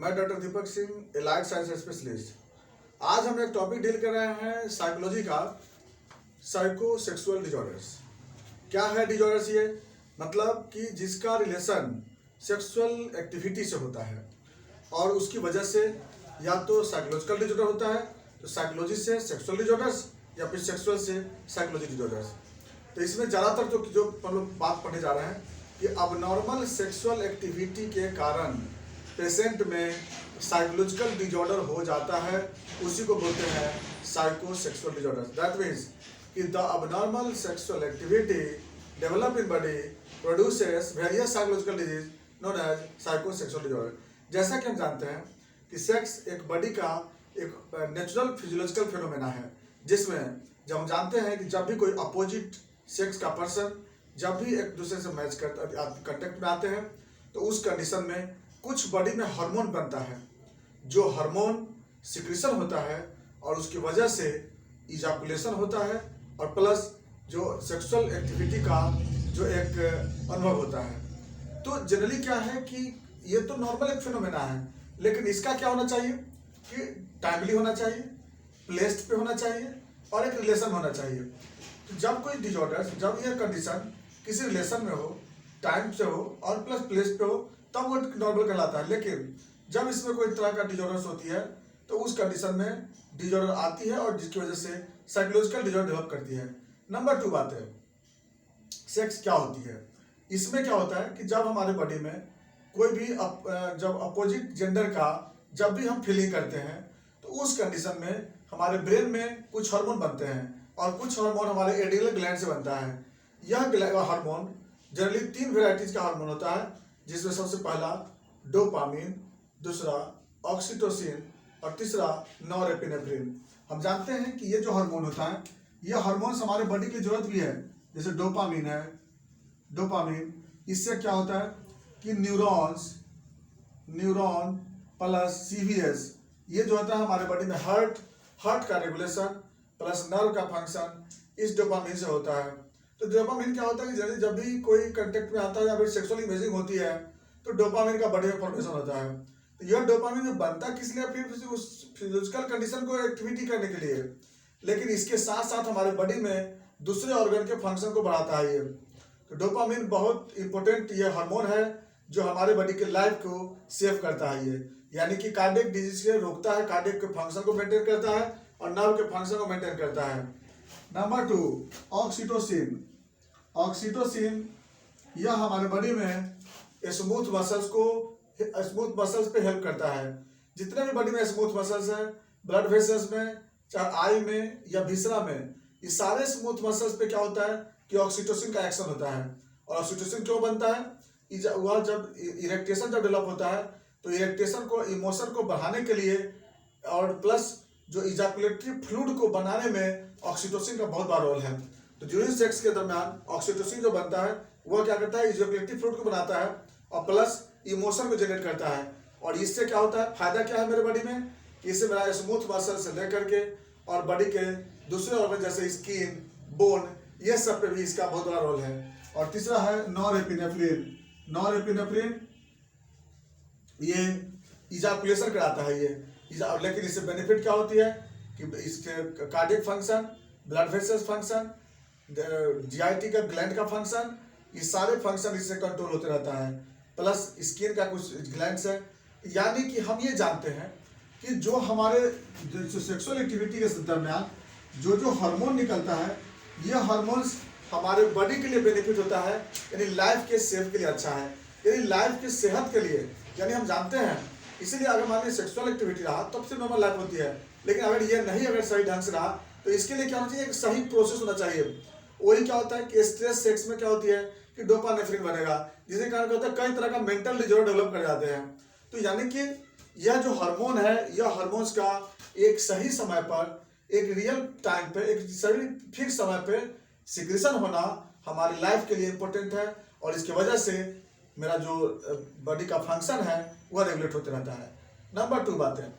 मैं doctor Deepak Singh, allied science specialist. आज हम एक टॉपिक डील कर रहे हैं साइकोलॉजी का, साइकोसेक्सुअल डिजॉर्डर्स। क्या है डिजॉर्डर्स? ये मतलब कि जिसका रिलेशन सेक्सुअल एक्टिविटी से होता है और उसकी वजह से या तो साइकोलॉजिकल डिजॉर्डर होता है, तो साइकोलॉजी से सेक्सुअल डिजॉर्डर्स, या फिर सेक्सुअल से साइकोलॉजी डिजॉर्डर्स। तो इसमें ज़्यादातर जो हम लोग बात पढ़ने जा रहे हैं कि अबनॉर्मल सेक्सुअल एक्टिविटी के कारण पेशेंट में साइकोलॉजिकल डिजॉर्डर हो जाता है, उसी को बोलते हैं साइकोसेक्सुअल डिजॉर्डर। दैट मीन्स कि the abnormal sexual activity develop in body produces various psychological disease known as psychosexual disorder. जैसा कि हम जानते हैं कि सेक्स एक बॉडी का एक नेचुरल फिजियोलॉजिकल फिनोमेना है, जिसमें जब हम जानते हैं कि जब भी कोई अपोजिट सेक्स का पर्सन जब भी एक दूसरे से मैच करता कंटेक्ट में आते हैं, तो उस कंडीशन में कुछ बॉडी में हार्मोन बनता है, जो हार्मोन सिक्रीशन होता है और उसकी वजह से इजाकुलेशन होता है और प्लस जो सेक्सुअल एक्टिविटी का जो एक अनुभव होता है। तो जनरली क्या है कि ये तो नॉर्मल एक फिनोमेना है, लेकिन इसका क्या होना चाहिए कि टाइमली होना चाहिए, प्लेस्ड पे होना चाहिए और एक रिलेशन होना चाहिए। तो जब कोई डिजॉर्डर, जब ये कंडीशन किसी रिलेशन में हो, टाइम से हो और प्लस प्लेस पे हो, तब वो नॉर्मल कहलाता है। लेकिन जब इसमें कोई तरह का डिजॉर्डर्स होती है, तो उस कंडीशन में डिजॉर्डर आती है और जिसकी वजह से साइकोलॉजिकल डिजॉर्डर डेवलप करती है। नंबर 2 बात है, सेक्स क्या होती है। इसमें क्या होता है कि जब हमारे बॉडी में कोई भी जब अपोजिट जेंडर का जब भी हम फीलिंग करते हैं, तो उस कंडीशन में हमारे ब्रेन में कुछ हार्मोन बनते हैं और कुछ हार्मोन हमारे एड्रिनल ग्लैंड से बनता है। यह हार्मोन जनरली 3 वेराइटीज का हार्मोन होता है, जिसमें सबसे पहला डोपामिन, दूसरा ऑक्सीटोसिन और तीसरा नॉरएपिनेफ्रिन। हम जानते हैं कि ये जो हार्मोन होता है, ये हार्मोन्स हमारे बॉडी की जरूरत भी है। जैसे डोपामिन है, डोपामिन इससे क्या होता है कि न्यूरॉन प्लस सीवीएस, ये जो होता है हमारे बॉडी में हार्ट का रेगुलेशन प्लस नर्व का फंक्शन इस डोपामिन से होता है। तो डोपामिन क्या होता है कि जब भी कोई कांटेक्ट में आता है या फिर सेक्सुअल इमेजिंग होती है, तो डोपामिन का बॉडी में फॉर्मेशन होता है। तो यह डोपामिन बनता किस लिए? फिर उस फिजिकल कंडीशन को एक्टिविटी करने के लिए, लेकिन इसके साथ साथ हमारे बॉडी में दूसरे ऑर्गन के फंक्शन को बढ़ाता है ये। तो डोपामिन बहुत इंपॉर्टेंट ये हार्मोन है, जो हमारे बॉडी के लाइफ को सेव करता है। ये यानी कि कार्डियक डिजीज से रोकता है, कार्डियक के फंक्शन को मेंटेन करता है और नर्व के फंक्शन को मेंटेन करता है। Number 2 oxytocin. ऑक्सीटोसिन यह हमारे बॉडी में स्मूथ मसल्स पे हेल्प करता है। जितने भी बॉडी में स्मूथ मसल्स है, ब्लड वेसल्स में, चाहे आई में या विसरा में, ये सारे स्मूथ मसल्स पे क्या होता है कि ऑक्सीटोसिन का एक्शन होता है। और ऑक्सीटोसिन क्यों बनता है? वह जब इरेक्टेशन जब डेवलप होता है, तो इरेक्टेशन को, इमोशन को बढ़ाने के लिए और प्लस जो इजाकुलेटरी फ्लूइड को बनाने में ऑक्सीटोसिन का बहुत बड़ा रोल है। तो ड्यूरिंग सेक्स के दरमियान ऑक्सीटोसिन जो बनता है, वह क्या करता है, इजाकुलेटरी फ्लूइड को बनाता है और प्लस इमोशन को जनरेट करता है। और इससे क्या होता है, फायदा क्या है मेरे बॉडी में? इससे मेरा स्मूथ मसल से लेकर के और बॉडी के दूसरे ऑर्गन जैसे स्किन, बोन, ये सब पे भी इसका बहुत बड़ा रोल है। और तीसरा है नॉरएपिनेफ्रिन। नॉरएपिनेफ्रिन ये इजाकुलेशन कराता है ये, लेकिन इससे बेनिफिट क्या होती है कि इसके cardiac function, blood vessels function, GIT का ग्लैंड का फंक्शन, ये सारे फंक्शन इससे कंट्रोल होते रहता है। प्लस स्किन का कुछ ग्लैंड्स है। यानी कि हम ये जानते हैं कि जो हमारे सेक्सुअल एक्टिविटी के दरमियान जो हार्मोन निकलता है, ये हार्मोन्स हमारे बॉडी के लिए बेनिफिट होता है, यानी लाइफ के सेफ के लिए अच्छा है, यानी लाइफ की सेहत के लिए। यानी हम जानते हैं, इसीलिए अगर मान लीजिए सेक्सुअल एक्टिविटी रहा तब से नॉर्मल लाइफ होती है, लेकिन अगर ये नहीं अगर सही ढंग से रहा, तो इसके लिए क्या होना चाहिए, एक सही प्रोसेस होना चाहिए। वही क्या होता है कि स्ट्रेस सेक्स में क्या होती है कि डोपानेफ्रिन बनेगा, जिसके कारण क्या होता है कई तरह का मेंटल डिसऑर्डर डेवलप कर जाते हैं। तो यानी कि यह जो हार्मोन है, यह हार्मोन्स का एक सही समय पर, एक रियल टाइम पे, एक सही फिक्स समय पे सिक्रेशन होना हमारी लाइफ के लिए इंपॉर्टेंट है। और इसकी वजह से मेरा जो बॉडी का फंक्शन है वह रेगुलेट होते रहता है। नंबर 2 बात है,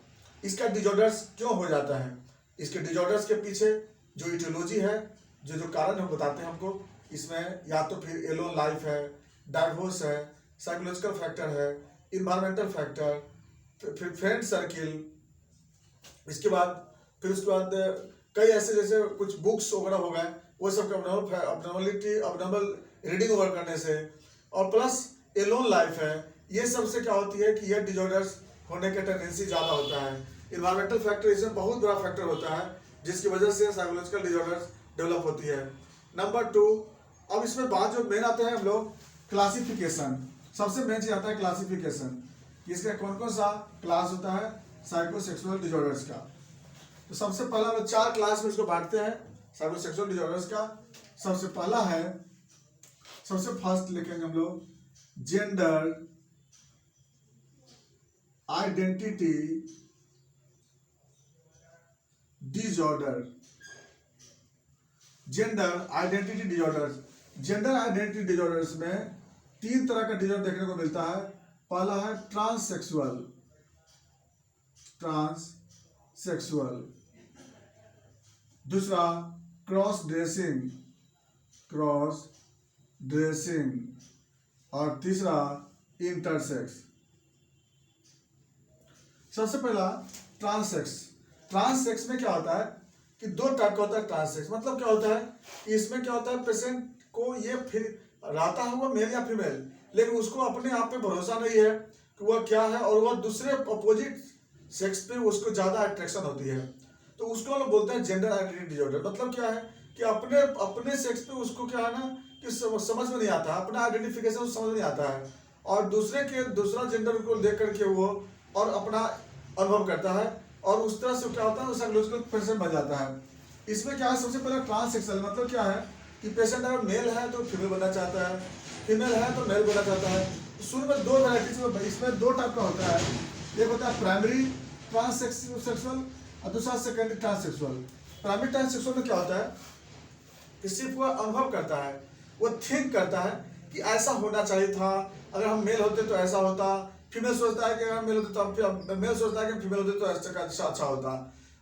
इसका डिजॉर्डर्स क्यों हो जाता है। इसके डिजॉर्डर्स के पीछे जो इटियोलॉजी है, जो कारण हम बताते हैं हमको, इसमें या तो फिर एलोन लाइफ है, डाइवोर्स है, साइकोलॉजिकल फैक्टर है, इन्वायरमेंटल फैक्टर, फिर फ्रेंड सर्किल, इसके बाद फिर उसके बाद कई ऐसे जैसे कुछ बुक्स वगैरह हो गए, वो सब अबनॉर्मल रीडिंग ओवर करने से, और प्लस एलोन लाइफ है, ये सबसे क्या होती है कि ये डिजॉर्डर्स होने का टेंडेंसी ज़्यादा होता है। इन्वायरमेंटल फैक्टर इसमें बहुत बड़ा फैक्टर होता है जिसकी वजह से साइकोलॉजिकल डिजॉर्डर्स डेवलप होती है। नंबर 2, अब इसमें बात जो मेन आता है हम लोग क्लासिफिकेशन, सबसे मेन चीज आता है क्लासिफिकेशन, इसका कौन कौन सा क्लास होता है साइकोसेक्सुअल डिजॉर्डर्स का। तो सबसे पहला हम 4 क्लास में इसको बांटते हैं साइकोसेक्सुअल डिजॉर्डर्स का। सबसे पहला है, सबसे फर्स्ट लिखेंगे हम लोग gender identity disorder. Gender identity disorders, gender identity disorders में 3 तरह का डिजॉर्डर देखने को मिलता है। पहला है ट्रांससेक्सुअल, दूसरा क्रॉस ड्रेसिंग, और तीसरा इंटरसेक्स। सबसे पहला ट्रांससेक्स में क्या होता है कि 2 टाइप का होता है ट्रांससेक्स। मतलब क्या होता है कि इसमें क्या होता है, पेशेंट को ये फिर रहता है वो मेल या फीमेल, लेकिन उसको अपने आप पे भरोसा नहीं है कि वह क्या है, और वह दूसरे अपोजिट सेक्स पे उसको ज्यादा अट्रैक्शन होती है, तो उसको लोग बोलते हैं जेंडर आइडेंटिटी डिसऑर्डर। मतलब क्या है कि अपने सेक्स पे उसको क्या है ना कि समझ में नहीं आता, अपना आइडेंटिफिकेशन समझ नहीं आता है, और दूसरा जेंडर को देख करके वो और अपना अनुभव करता है, और उस तरह से क्या होता है साइकोलॉजिकल पेशेंट बन जाता है। इसमें क्या है, सबसे पहले ट्रांससेक्सुअल मतलब क्या है कि पेशेंट अगर मेल है तो फीमेल बनना चाहता है, फीमेल है तो मेल बनना चाहता है। शुरू में 2 वैरायटीज, इसमें 2 टाइप का होता है, एक होता है प्राइमरी ट्रांससेक्सुअल और दूसरा सेकेंडरी ट्रांससेक्सुअल। प्राइमरी ट्रांससेक्सुअल में क्या होता है कि सिर्फ वह अनुभव करता है, वो थिंक करता है कि ऐसा होना चाहिए था, अगर हम मेल होते तो ऐसा होता। फीमेल सोचता है कि अगर मेल होते तो मेल सोचता है कि फीमेल होते तो ऐसा अच्छा होता।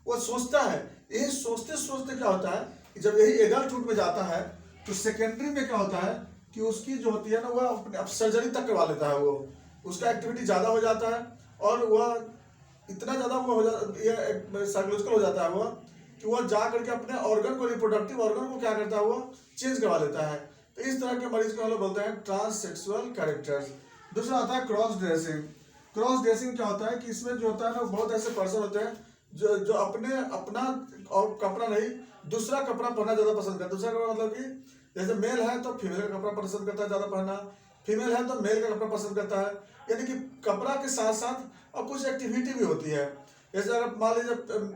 वो सोचता है, यही सोचते सोचते क्या होता है कि जब यही एडल्टहुड में जाता है तो सेकेंडरी में क्या होता है कि उसकी जो होती है ना वह अपने सर्जरी तक करवा लेता है, वो उसका एक्टिविटी ज़्यादा हो जाता है, और वह इतना ज़्यादा वो हो जाता साइकोलॉजिकल हो जाता है वो कि वह जा करके अपने ऑर्गन को, रिप्रोडक्टिव ऑर्गन को क्या करता है वो चेंज करवा लेता है। तो इस तरह के मरीज को हम लोग बोलते हैं ट्रांससेक्सुअल कैरेक्टर्स। दूसरा आता है क्रॉस ड्रेसिंग क्या होता है कि इसमें जो होता है ना बहुत ऐसे पर्सन होते हैं जो अपना और कपड़ा नहीं दूसरा कपड़ा पहनना ज़्यादा पसंद करते हैं। दूसरा कपड़ा मतलब कि जैसे मेल है तो फीमेल का कपड़ा पसंद करता है ज़्यादा पहनना, फीमेल है तो मेल का कपड़ा पसंद करता है, यानी कि कपड़ा के साथ साथ और कुछ एक्टिविटी भी होती है। जैसे अगर मान लीजिए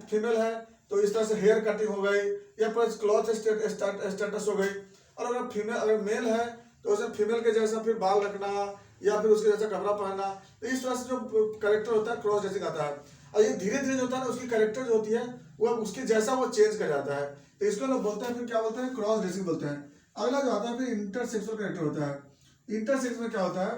फीमेल है तो इस तरह से हेयर कटिंग हो गई या फिर क्लॉथ स्टेटस हो गई, और अगर मेल है तो उसे फीमेल के जैसा फिर बाल रखना या फिर उसके जैसा कपड़ा पहनना। तो इस तरह से जो कैरेक्टर होता है क्रॉस ड्रेसिंग आता है, और ये धीरे धीरे जो होता है ना उसकी कैरेक्टर जो होती है वो उसके जैसा वो चेंज कर जाता है। तो इसको लोग बोलते हैं, फिर क्या बोलते हैं क्रॉस ड्रेसिंग बोलते हैं। अगला जो आता है फिर इंटरसेक्सुअल कैरेक्टर होता है। इंटरसेक्स में क्या होता है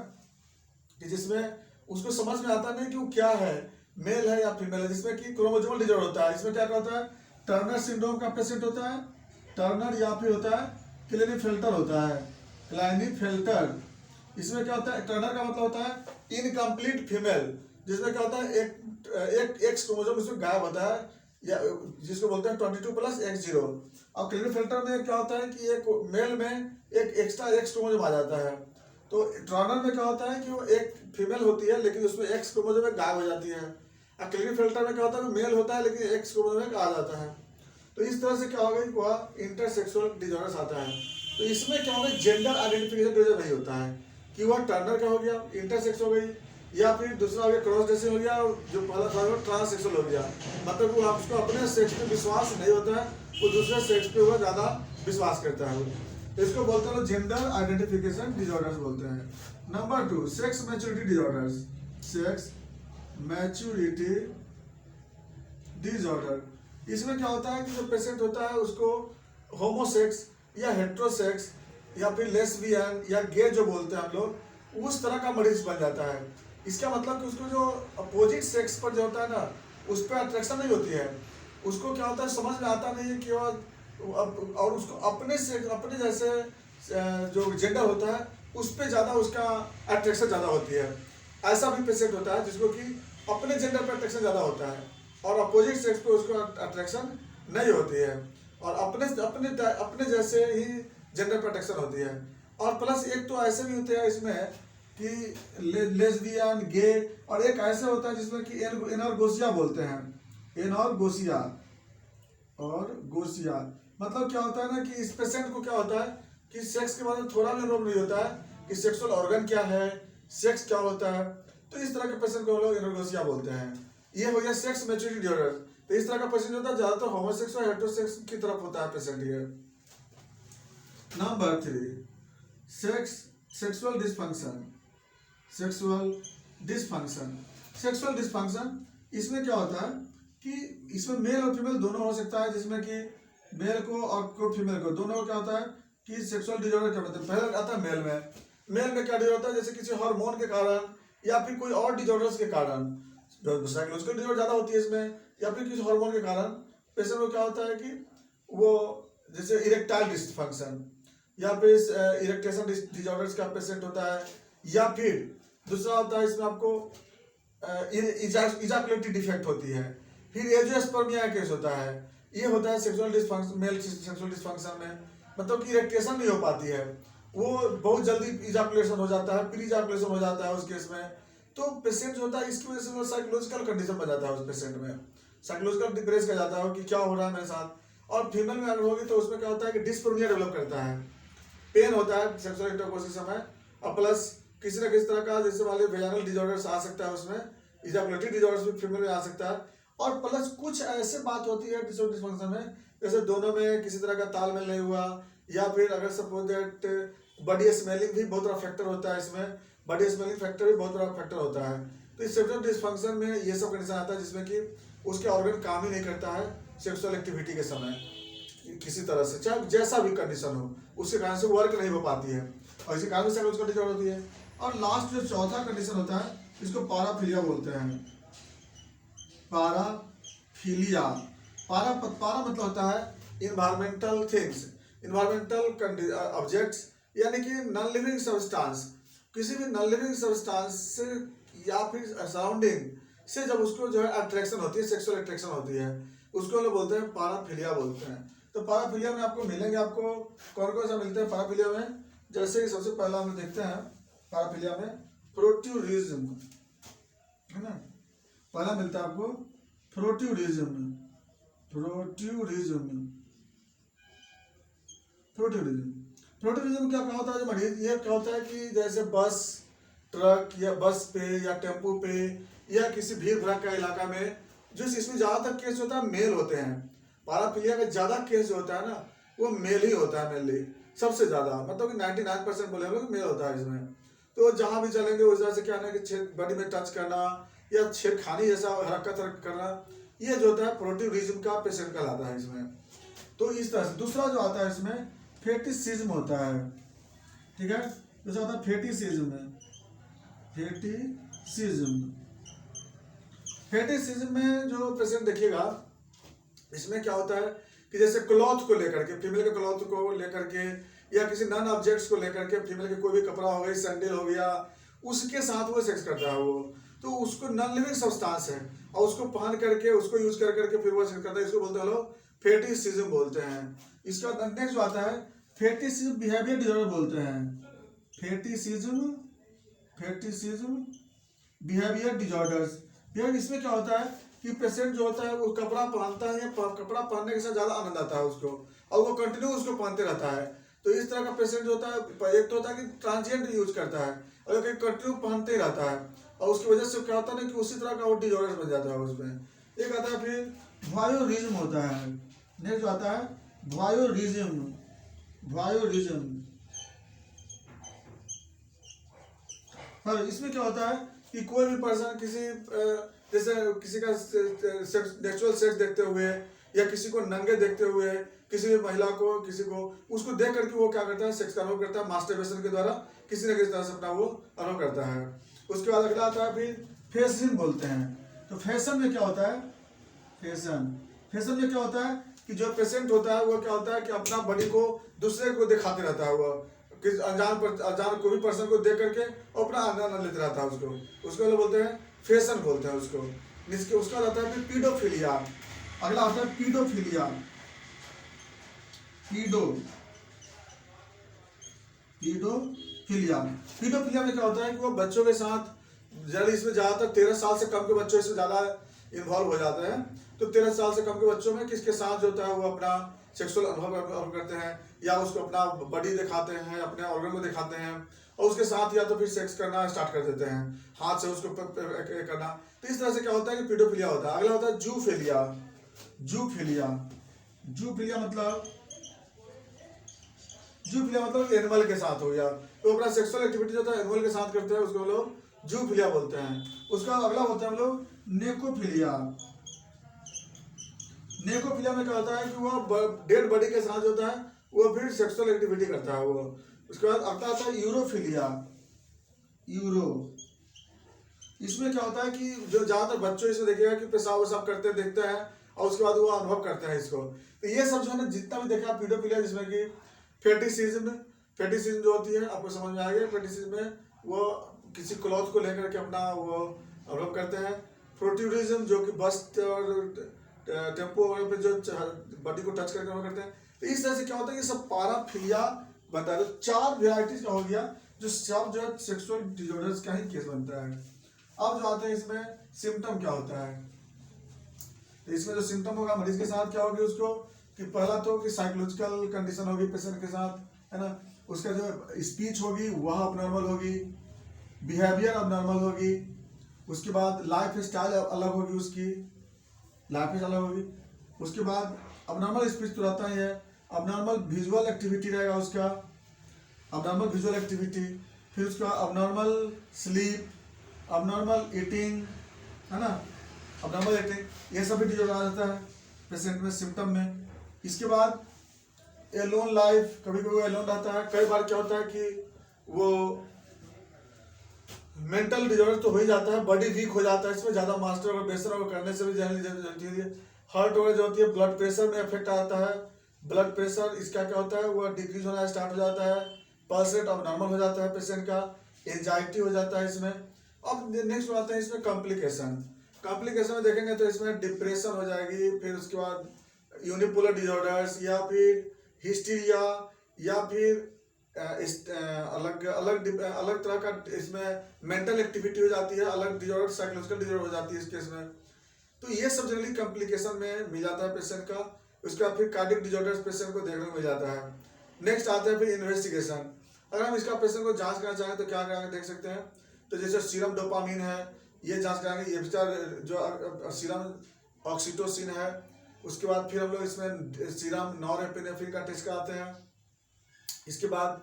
कि जिसमें उसको समझ में आता नहीं कि वो क्या है, मेल है या फीमेल है, जिसमें कि क्रोमोसोमल डिसऑर्डर होता है। इसमें क्या होता है टर्नर सिंड्रोम का पेशेंट होता है, टर्नर या फिर होता है क्लेनीफेल्टर होता है, क्लेनीफेल्टर। इसमें क्या होता है टर्नर का मतलब होता है इनकम्प्लीट फीमेल, जिसमें क्या होता है एक एक्स क्रोमोसोम इसमें गायब होता है, या जिसको बोलते हैं 22+X0। और क्लेनीफेल्टर में क्या होता है कि एक मेल में एक एक्स्ट्रा एक्स क्रोमोसोम आ जाता है। तो टर्नर में क्या होता है कि वो एक फीमेल होती है लेकिन उसमें एक्स क्रोमोसोम गायब हो जाती है। और क्लेनीफेल्टर में क्या होता है मेल होता है लेकिन एक्स क्रोमोसोम आ जाता है। तो इस तरह से क्या होगा कि वह इंटरसेक्सुअल डिसऑर्डर्स आता है। तो इसमें क्या होगा जेंडर आइडेंटिफिकेशन डिसऑर्डर नहीं होता है कि वह टर्नर का हो गया, इंटरसेक्स हो गई, या फिर दूसरा हो गया क्रॉस ड्रेसिंग हो गया, और जो पहला था वो ट्रांससेक्सुअल हो गया। मतलब वो आपको अपने सेक्स पे विश्वास नहीं होता है, वो दूसरे सेक्स पे वो ज़्यादा विश्वास करता है। इसको बोलते हैं जेंडर आइडेंटिफिकेशन डिसऑर्डर्स बोलते हैं। Number 2 sex maturity disorders. Sex maturity disorder, इसमें क्या होता है कि जो पेशेंट होता है उसको होमोसेक्स या हेट्रोसेक्स या फिर लेस्बियन या गे जो बोलते हैं हम लोग, उस तरह का मरीज बन जाता है। इसका मतलब कि उसको जो अपोजिट सेक्स पर जो होता है ना उस पर अट्रैक्शन नहीं होती है, उसको क्या होता है समझ में आता नहीं है कि वह और उसको अपने जैसे जो जेंडर होता है उस पर ज़्यादा उसका अट्रैक्शन ज़्यादा होती है। ऐसा भी पेशेंट होता है जिसको कि अपने जेंडर पे अट्रैक्शन ज़्यादा होता है और अपोजिट सेक्स पे उसको अट्रैक्शन नहीं होती है, और अपने अपने अपने जैसे ही जेंडर पे अट्रैक्शन होती है। और प्लस एक तो ऐसे भी होते हैं इसमें कि लेस्बियन, गे, और एक ऐसा होता है जिसमें कि एनॉर्गोसिया बोलते हैं, एनॉर्गोसिया। और गोसिया मतलब क्या होता है ना कि इस पेशेंट को क्या होता है कि सेक्स के बारे में थोड़ा भी रोग नहीं होता है कि सेक्सुअल ऑर्गन क्या है, सेक्स क्या होता है। तो इस तरह के पेशेंट को लोग एनॉर्गोसिया बोलते हैं। ये हो गया सेक्स मैच्योरिटी डिसऑर्डर। तो इस तरह का पेशेंट होता है ज़्यादातर होमोसेक्स और हेटेरोसेक्स की तरफ होता है पेशेंट ये। Number 3, sexual dysfunction. Sexual dysfunction, sexual dysfunction इसमें क्या होता है कि इसमें मेल और फीमेल दोनों हो सकता है, जिसमें कि मेल को और फीमेल को दोनों को क्या होता है कि सेक्सुअल डिसऑर्डर क्या होता है। पहले आता है मेल में क्या डिसऑर्डर होता है, जैसे किसी हार्मोन के कारण या फिर कोई और डिसऑर्डर्स के कारण, साइकोलॉजिकल डिसऑर्डर ज़्यादा होती है इसमें, या फिर किसी हार्मोन के कारण पेशेंट को क्या होता है कि वो जैसे इरेक्टाइल डिसफंक्शन या फिर इरेक्टेशन डिसऑर्डर्स का पेशेंट होता है, या फिर दूसरा होता है इसमें आपको इजाकुलेटरी डिफेक्ट होती है, फिर एजियोस्पर्मिया केस होता है। ये होता है sexual dysfunction, male sexual dysfunction में, मतलब कि इरेक्टेशन नहीं हो पाती है, वो बहुत जल्दी इजाकुलेशन हो जाता है, प्री इजाकुलेशन हो जाता है उस केस में। तो पेशेंट जो होता है इसकी वजह से वो साइकोलॉजिकल कंडीशन बन जाता है उस पेशेंट में, साइकोलॉजिकल डिप्रेस कर जाता है कि क्या हो रहा है मेरे साथ। और फीमेल में अगर होगी तो उसमें क्या होता है कि डिस्पर्मिया डेवलप करता है, पेन होता है सेक्सुअल इंटरकोर्स के समय, और प्लस किसी न किसी तरह का जैसे वाले वेजाइनल डिसऑर्डर्स आ सकता है उसमें, इजाकुलेटरी डिसऑर्डर्स भी फीमेल में आ सकता है। और प्लस कुछ ऐसे बात होती है डिसफंक्शन में, जैसे दोनों में किसी तरह का तालमेल नहीं हुआ, या फिर अगर सपोज दैट बॉडी स्मेलिंग भी बहुत बड़ा फैक्टर होता है इसमें, बॉडी स्मेलिंग फैक्टर भी बहुत बड़ा फैक्टर होता है। तो इस सेक्सुअल डिसफंक्शन में ये सब कंडीशन आता है जिसमें कि उसके ऑर्गन काम ही नहीं करता है सेक्सुअल एक्टिविटी के समय किसी तरह से, चाहे जैसा भी कंडीशन हो, उसके कारण से वर्क नहीं हो पाती है, और इसी कारण से साइकोलॉजिकल डिसऑर्डर होती है। और लास्ट जो चौथा कंडीशन होता है इसको पैराफिलिया बोलते हैं। पैराफिलिया, पारा मतलब होता है इन्वायरमेंटल थिंग्स, इन्वायरमेंटल ऑब्जेक्ट्स, यानी कि नॉन लिविंग सब्सटेंस, किसी भी नॉन लिविंग सब्सटेंस से या फिर सराउंडिंग से जब उसको जो है अट्रैक्शन होती है, सेक्सुअल अट्रैक्शन होती है, उसको लोग बोलते हैं पैराफिलिया बोलते हैं। तो पैराफिलिया में आपको मिलेंगे, आपको कौन कौन सा मिलते हैं पैराफिलिया में, जैसे कि सबसे पहला हम देखते हैं पैराफिलिया में प्रोट्यूरिज्म, है ना, पहला मिलता है आपको प्रोट्यूरिज्म। प्रोट्यूरिज्म प्रोट्यूरिज्म क्या होता है जो मरीज, ये क्या होता है कि जैसे बस, ट्रक या बस पे या टेम्पो पे या किसी भीड़ भड़का इलाका में, जो इसमें ज़्यादातर केस होता है मेल होते हैं। पैराफिलिया का ज़्यादा केस जो होता है ना वो मेल ही होता है, मेनली सबसे ज़्यादा, मतलब कि 99% बोले हम लोग मेल होता है इसमें। तो जहाँ भी चलेंगे उस वजह से क्या है कि बॉडी में टच करना या छेड़खानी जैसा हरकत करना, ये जो होता है प्रोट्यूरिज्म का पेशेंट कहलाता है इसमें। तो इस तरह से दूसरा जो आता है इसमें फेटिसिज्म होता है, ठीक है, दूसरा होता है फेटिसिज्म। फेटिसिज्म में जो पेशेंट देखिएगा इसमें क्या होता है कि जैसे क्लॉथ को लेकर के, फीमेल के क्लॉथ को लेकर के या किसी नॉन ऑब्जेक्ट्स को लेकर के, फीमेल के कोई भी कपड़ा हो गया, सैंडल हो गया, उसके साथ वो सेक्स करता है वो, तो उसको नॉन लिविंग सब्सटेंस है और उसको पहन करके उसको यूज कर करके फिर वो सेक्स करता है, इसको बोलते हैं लोग फेटिसिज्म बोलते हैं। इसका नेक्स्ट जो आता है फेटिसिज्म बिहेवियर डिसऑर्डर बोलते हैं। फेटिसिज्म बिहेवियर डिसऑर्डर्स। इसमें क्या होता है कि पेशेंट जो होता है वो कपड़ा पहनता है, कपड़ा पहनने के साथ ज़्यादा आनंद आता है उसको, और वो कंटिन्यू उसको पहनते रहता है। तो इस तरह का पेशेंट जो होता है, एक तो होता है कि ट्रांजिएंट यूज करता है और एक कंटिन्यू पहनते ही रहता है, और उसकी वजह से क्या होता है ना कि उसी तरह का वो डिसऑर्डर बन जाता है उसमें। एक आता है फिर वॉयरिज्म होता है। नेक्स्ट जो आता है वॉयरिज्म। हाँ, इसमें क्या होता है कि कोई भी पर्सन किसी जैसे किसी का नेचुरल सेक्स देखते हुए या किसी को नंगे देखते हुए, किसी भी महिला को, किसी को, उसको देख करके वो क्या करता है, सेक्स का अनुभव करता है, मास्टरबेशन के द्वारा किसी न किसी तरह से अपना वो अनुभव करता है। उसके बाद अगला आता है फिर फैशन बोलते हैं। तो फैशन में क्या होता है, फैशन में क्या होता है कि जो पेशेंट होता है वो क्या होता है कि अपना बॉडी को दूसरे को दिखाते रहता है, वो किस अनजान कोई भी पर्सन को देख करके और अपना आनंद लेते रहता है, उसको लोग बोलते हैं फैशन बोलते हैं उसको। इसके उसका आता है फिर पीडोफिलिया। अगला आता है पीडोफिलिया। पीडोफिलिया में क्या होता है कि वो बच्चों के साथ, जल्दी इसमें ज़्यादातर 13 साल से कम के बच्चों इसमें ज़्यादा इन्वॉल्व हो जाते हैं। तो 13 साल से कम के बच्चों में किसके साथ जो होता है वो अपना सेक्सुअल अनुभव करते हैं, या उसको अपना बॉडी दिखाते हैं, अपने ऑर्गन को दिखाते हैं, और उसके साथ या तो फिर सेक्स करना स्टार्ट कर देते हैं, हाथ से उसको करना। तो इस तरह से क्या होता है कि पीडोफिलिया होता है। अगला होता है जूफिलिया। जूफिलिया मतलब एनिमल के साथ हो गया। तो अपना सेक्सुअल एक्टिविटी जो होता है एनिमल के साथ करते हैं, उसको हम लोग जूफिलिया बोलते हैं। उसका अगला होता है हम लोग नेकोफिलिया। नेकोफिलिया में क्या होता है कि वह डेड बॉडी के साथ होता है, वो फिर सेक्सुअल एक्टिविटी करता है वो। उसके बाद अगला आता है यूरोफिलिया। इसमें क्या होता है कि जो ज़्यादातर बच्चों इसमें देखिएगा कि पेशाब वसाब करते देखते हैं, और उसके बाद वो अनुभव करते हैं इसको। तो ये सब जो है ना, जितना भी देखा पीडोफिलिया, जिसमें कि फेटिसिज्म जो होती है, आपको समझ में आ गया। फेटिसिज्म में वो किसी क्लॉथ को लेकर के अपना वो अनुभव करते हैं। प्रोट्यूडिज्म जो कि बस्ट और टेम्पो पे जो बॉडी को टच करके करते हैं। तो इस तरह से क्या होता है, ये सब पैराफिलिया बनता है। तो 4 वेराइटीज का हो गया, जो सब जो है सेक्सुअल डिसऑर्डर्स का ही केस बनता है। अब जो आते हैं इसमें सिम्टम क्या होता है। तो इसमें जो सिम्टम होगा मरीज के साथ क्या होगी उसको, कि पहला तो कि साइकोलॉजिकल कंडीशन होगी पेशेंट के साथ, है ना। उसका जो स्पीच होगी वह अबनॉर्मल होगी, बिहेवियर अबनॉर्मल होगी। उसके बाद लाइफ स्टाइल अलग होगी, उसके बाद अबनॉर्मल स्पीच तो रहता ही है, अबनॉर्मल विजुअल एक्टिविटी रहेगा उसका, फिर उसका अबनॉर्मल स्लीप, अबनॉर्मल ईटिंग, है ना, अबनॉर्मल ईटिंग, ये सब भी डिजॉर्डर आ जाता है पेशेंट में सिम्टम में। इसके बाद एलोन लाइफ, कभी कभी वो एलोन रहता है। कई बार क्या होता है कि वो मेंटल डिजॉर्डर तो हो ही जाता है, बॉडी वीक हो जाता है, इसमें ज़्यादा मास्टर और बेसर और करने से भी जल्दी हार्ट वगैरह जो होती है, ब्लड प्रेशर में इफेक्ट आता है। ब्लड प्रेशर इसका क्या होता है, वो डिक्रीज होना स्टार्ट हो जाता है, पल्स रेट अब नॉर्मल हो जाता है पेशेंट का, एंजाइटी हो जाता है इसमें। अब नेक्स्ट आते हैं इसमें कॉम्प्लिकेशन में देखेंगे तो इसमें डिप्रेशन हो जाएगी, फिर उसके बाद यूनिपोलर डिजॉर्डर्स, या फिर हिस्टीरिया, या फिर अलग तरह का इसमें मेंटल एक्टिविटी हो जाती है, अलग डिजॉर्डर साइकोलॉजिकल डिजॉर्डर हो जाती है इस केस में। तो ये सब जनरली कॉम्प्लिकेशन में मिल जाता है पेशेंट का। उसके बाद फिर कार्डियक डिजॉर्डर्स पेशेंट को देखने को मिल जाता है। नेक्स्ट आता है फिर इन्वेस्टिगेशन। अगर हम इसका पेशेंट को जांच करना चाहें तो क्या कराएंगे देख सकते हैं। तो जैसे सीरम डोपामिन है, ये जांच कराएंगे, ये जो सीरम ऑक्सीटोसिन है। उसके बाद फिर हम लोग इसमें सीरम नॉरएपिनेफ्रिन का टेस्ट कराते हैं। इसके बाद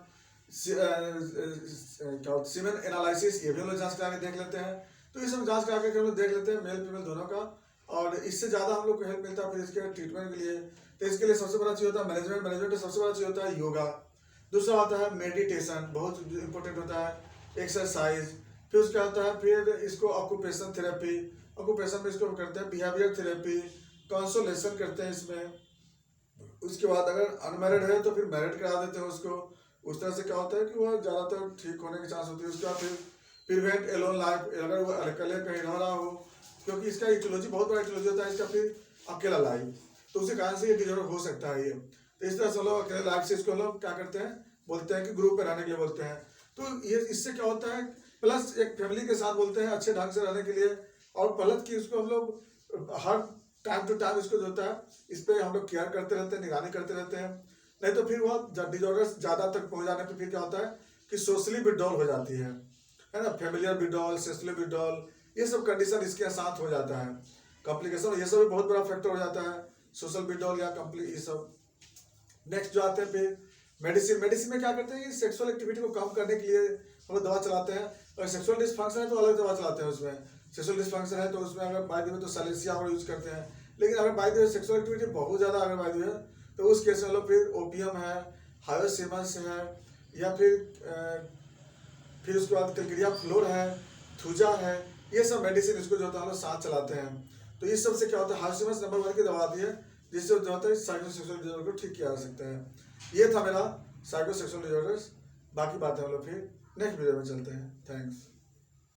सीमेन एनालिसिस, ये भी हम लोग जांच करा के देख लेते हैं। तो ये सब जांच करा के हम लोग देख लेते हैं मेल फीमेल दोनों का, और इससे ज़्यादा हम लोग को हेल्प मिलता है फिर इसके ट्रीटमेंट के लिए। तो इसके लिए सबसे बड़ा चीज़ होता है मैनेजमेंट सबसे बड़ा चीज़ होता है योगा। दूसरा आता है मेडिटेशन, बहुत इंपॉर्टेंट होता है, एक्सरसाइज। फिर उसका आता है फिर इसको ऑक्यूपेशन थेरेपी, ऑक्यूपेशन में इसको करते हैं बिहेवियर थेरेपी, कंसोलेशन करते हैं इसमें। उसके बाद अगर अनमैरिड है तो फिर मैरिड करा देते हैं उसको। उस तरह से क्या होता है कि वह ज़्यादातर ठीक होने की चांस होती है। उसके बाद फिर प्रिवेंट एलोन लाइफ, अगर वो अकेले कहीं रह रहा हो, क्योंकि इसका इटियोलॉजी बहुत बड़ा इटियोलॉजी होता है इसका, फिर अकेला लाइफ, तो उसी कारण से ये डिजॉर्डर हो सकता है ये। तो इस तरह से लोग अकेले लाइफ से इसको लोग क्या करते हैं, बोलते हैं कि ग्रुप में रहने के लिए बोलते हैं। तो ये इससे क्या होता है, प्लस एक फैमिली के साथ बोलते हैं अच्छे ढंग से रहने के लिए, और प्लस कि उसको हम लोग हर टाइम टू टाइम इसको जो होता है इस पर हम लोग केयर करते रहते हैं, निगरानी करते रहते हैं। नहीं तो फिर वह डिजॉर्डर्स ज़्यादा तक पहुँच जाने पर फिर क्या होता है कि सोशली विड्रॉल हो जाती है ना, फैमिलियर विड्रॉल, सोशली विड्रॉल, ये सब कंडीशन इसके साथ हो जाता है। कॉम्प्लिकेशन ये सब भी बहुत बड़ा फैक्टर हो जाता है, सोशल विड्रॉल या ये सब। नेक्स्ट जो आते हैं फिर मेडिसिन में क्या करते हैं कि सेक्सुअल एक्टिविटी को कम करने के लिए हम लोग दवा चलाते हैं। अगर सेक्सुअल डिसफंक्शन है तो अलग दवा चलाते हैं उसमें। सेक्सुअल डिसफंक्शन है तो उसमें अगर बाय द वे तो साइलेंसिया और यूज करते हैं। लेकिन अगर by the way sexual activity बहुत ज़्यादा अगर बाय द वे तो उस केस में लोग फिर ओपियम है, हायोसिमस है, या फिर उसके बाद कैलक्रिया फ्लोर है, थूजा है, ये सब मेडिसिन इसको जो होता है हम लोग साथ चलाते हैं। तो इस सब से क्या होता है, हायोसिमस नंबर 1 की दवा आती है जिससे जो होता है साइकोसेक्सुअल डिजॉर्डर को ठीक किया जा सकता है। ये था मेरा साइकोसेक्सुअल डिजॉर्डर्स। बाकी बातें हम लोग फिर नेक्स्ट वीडियो में चलते हैं। थैंक्स।